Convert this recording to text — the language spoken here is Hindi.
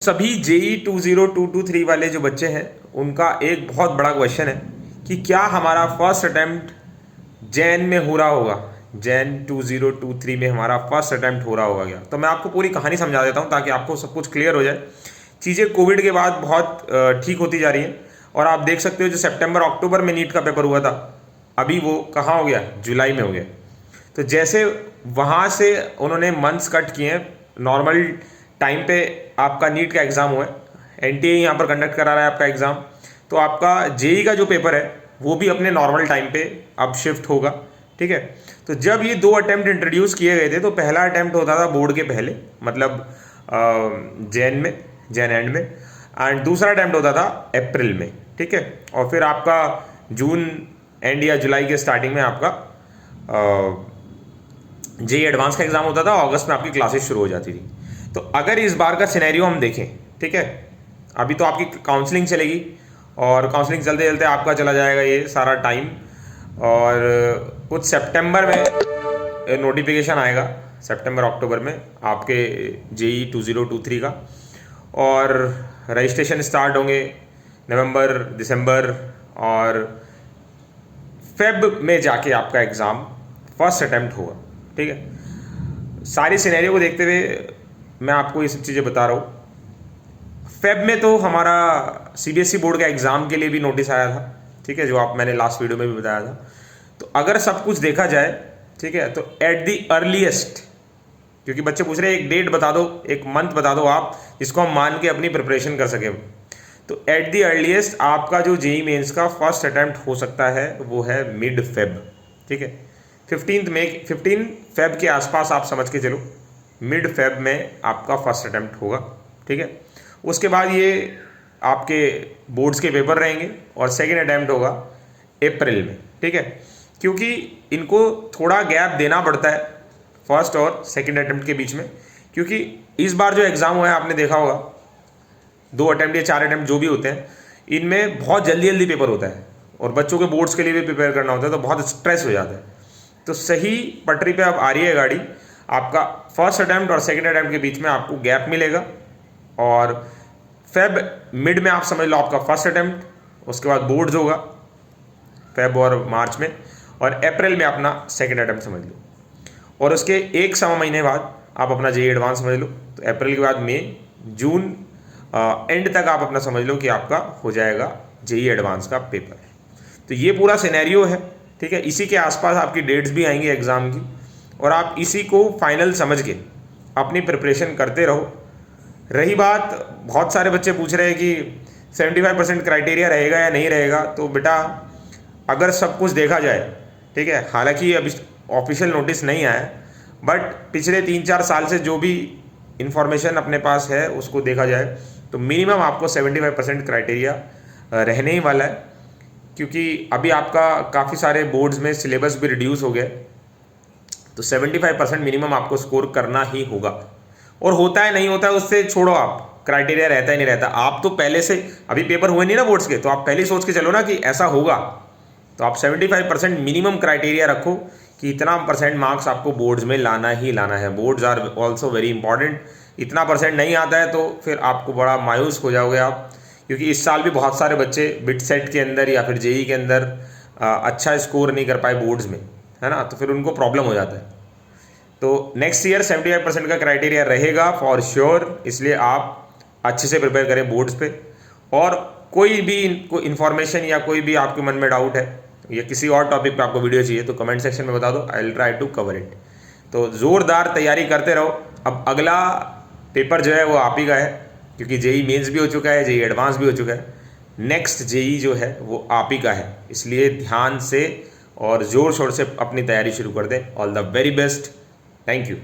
सभी जेई 2022-23 वाले जो बच्चे हैं उनका एक बहुत बड़ा क्वेश्चन है कि क्या हमारा फर्स्ट अटेम्प्ट जैन में हो रहा होगा। जैन 2023 में हमारा फर्स्ट अटेम्प्ट हो रहा होगा क्या। तो मैं आपको पूरी कहानी समझा देता हूं ताकि आपको सब कुछ क्लियर हो जाए। चीज़ें कोविड के बाद बहुत ठीक होती जा रही हैं और आप देख सकते हो जो सितंबर अक्टूबर में नीट का पेपर हुआ था अभी वो कहाँ हो गया, जुलाई में हो गया। तो जैसे वहाँ से उन्होंने मंथ्स कट किए हैं, नॉर्मल टाइम पे आपका नीट का एग्ज़ाम हुआ है, एनटीए यहाँ पर कंडक्ट करा रहा है आपका एग्ज़ाम। तो आपका जेई का जो पेपर है वो भी अपने नॉर्मल टाइम पे अब शिफ्ट होगा, ठीक है। तो जब ये दो अटेम्प्ट इंट्रोड्यूस किए गए थे तो पहला अटेम्प्ट होता था बोर्ड के पहले, मतलब जैन एंड में, एंड दूसरा अटेम्प्ट होता था अप्रैल में, ठीक है। और फिर आपका जून एंड या जुलाई के स्टार्टिंग में आपका जेई एडवांस का एग्ज़ाम होता था, अगस्त में आपकी क्लासेस शुरू हो जाती थी। तो अगर इस बार का सिनेरियो हम देखें, ठीक है, अभी तो आपकी काउंसलिंग चलेगी और काउंसलिंग चलते चलते आपका चला जाएगा ये सारा टाइम, और कुछ सितंबर में नोटिफिकेशन आएगा, सितंबर अक्टूबर में आपके जेई 2023 का, और रजिस्ट्रेशन स्टार्ट होंगे नवंबर दिसंबर, और फेब में जाके आपका एग्ज़ाम फर्स्ट अटेम्प्ट होगा, ठीक है। सारी सिनेरियो को देखते हुए मैं आपको ये सब चीज़ें बता रहा हूँ। फेब में तो हमारा सीबीएसई बोर्ड का एग्ज़ाम के लिए भी नोटिस आया था, ठीक है, जो मैंने लास्ट वीडियो में भी बताया था। तो अगर सब कुछ देखा जाए, ठीक है, तो एट दी अर्लीस्ट, क्योंकि बच्चे पूछ रहे हैं एक डेट बता दो, एक मंथ बता दो आप जिसको हम मान के अपनी प्रिपरेशन कर सकें। तो एट दी अर्लीस्ट आपका जो जेई मेंस का फर्स्ट अटैम्प्ट हो सकता है वो है मिड फेब, ठीक है। 15 फेब के आसपास आप समझ के चलो, मिड फेब में आपका फर्स्ट अटैम्प्ट होगा, ठीक है। उसके बाद ये आपके बोर्ड्स के पेपर रहेंगे और सेकंड अटैम्प्ट होगा अप्रैल में, ठीक है। क्योंकि इनको थोड़ा गैप देना पड़ता है फर्स्ट और सेकंड अटैम्प्ट के बीच में, क्योंकि इस बार जो एग्ज़ाम हुआ है आपने देखा होगा, 2 अटैम्प्ट या 4 अटैम्प्ट जो भी होते हैं, इनमें बहुत जल्दी जल्दी पेपर होता है और बच्चों के बोर्ड्स के लिए भी प्रिपेयर करना होता है, तो बहुत स्ट्रेस हो जाता है। तो सही पटरी पे अब आ रही है गाड़ी, आपका फर्स्ट अटैम्प्ट और सेकंड अटैम्प्ट के बीच में आपको गैप मिलेगा, और फेब मिड में आप समझ लो आपका फर्स्ट अटैम्प्ट, उसके बाद बोर्ड्स होगा फेब और मार्च में, और अप्रैल में अपना सेकंड अटैम्प्ट समझ लो, और उसके एक सवा महीने बाद आप अपना जेई एडवांस समझ लो। तो अप्रैल के बाद मई जून एंड तक आप अपना समझ लो कि आपका हो जाएगा जेई एडवांस का पेपर। तो ये पूरा सिनेरियो है, ठीक है। इसी के आसपास आपकी डेट्स भी आएंगी एग्ज़ाम की, और आप इसी को फाइनल समझ के अपनी प्रिपरेशन करते रहो। रही बात, बहुत सारे बच्चे पूछ रहे हैं कि 75% क्राइटेरिया रहेगा या नहीं रहेगा। तो बेटा अगर सब कुछ देखा जाए, ठीक है, हालांकि अभी ऑफिशियल नोटिस नहीं आया, बट पिछले 3-4 साल से जो भी इंफॉर्मेशन अपने पास है उसको देखा जाए तो मिनिमम आपको 75% क्राइटेरिया रहने ही वाला है, क्योंकि अभी आपका काफ़ी सारे बोर्ड्स में सिलेबस भी रिड्यूस हो गया, तो 75% मिनिमम आपको स्कोर करना ही होगा। और होता है नहीं होता है उससे छोड़ो, आप क्राइटेरिया रहता ही नहीं रहता। आप तो पहले से, अभी पेपर हुए नहीं ना बोर्ड्स के, तो आप पहले ही सोच के चलो ना कि ऐसा होगा, तो आप 75% मिनिमम क्राइटेरिया रखो कि इतना परसेंट मार्क्स आपको बोर्ड्स में लाना ही लाना है। Boards are also very important. इतना परसेंट नहीं आता है तो फिर आपको बड़ा मायूस हो जाओगे आप, क्योंकि इस साल भी बहुत सारे बच्चे बिट सेट के अंदर या फिर जेई के अंदर अच्छा स्कोर नहीं कर पाए बोर्ड्स में, है ना, तो फिर उनको प्रॉब्लम हो जाता है। तो नेक्स्ट ईयर 75% का क्राइटेरिया रहेगा फॉर श्योर, इसलिए आप अच्छे से प्रिपेयर करें बोर्ड्स पे। और कोई भी इन्फॉर्मेशन या कोई भी आपके मन में डाउट है या किसी और टॉपिक पे आपको वीडियो चाहिए तो कमेंट सेक्शन में बता दो, I will try to cover it. तो ज़ोरदार तैयारी करते रहो। अब अगला पेपर जो है वो आप ही का है, क्योंकि जेई मेंस भी हो चुका है, जेई एडवांस भी हो चुका है। नेक्स्ट जेई जो है वो आप ही का है, इसलिए ध्यान से और ज़ोर शोर से अपनी तैयारी शुरू कर दें। All the very best, thank you.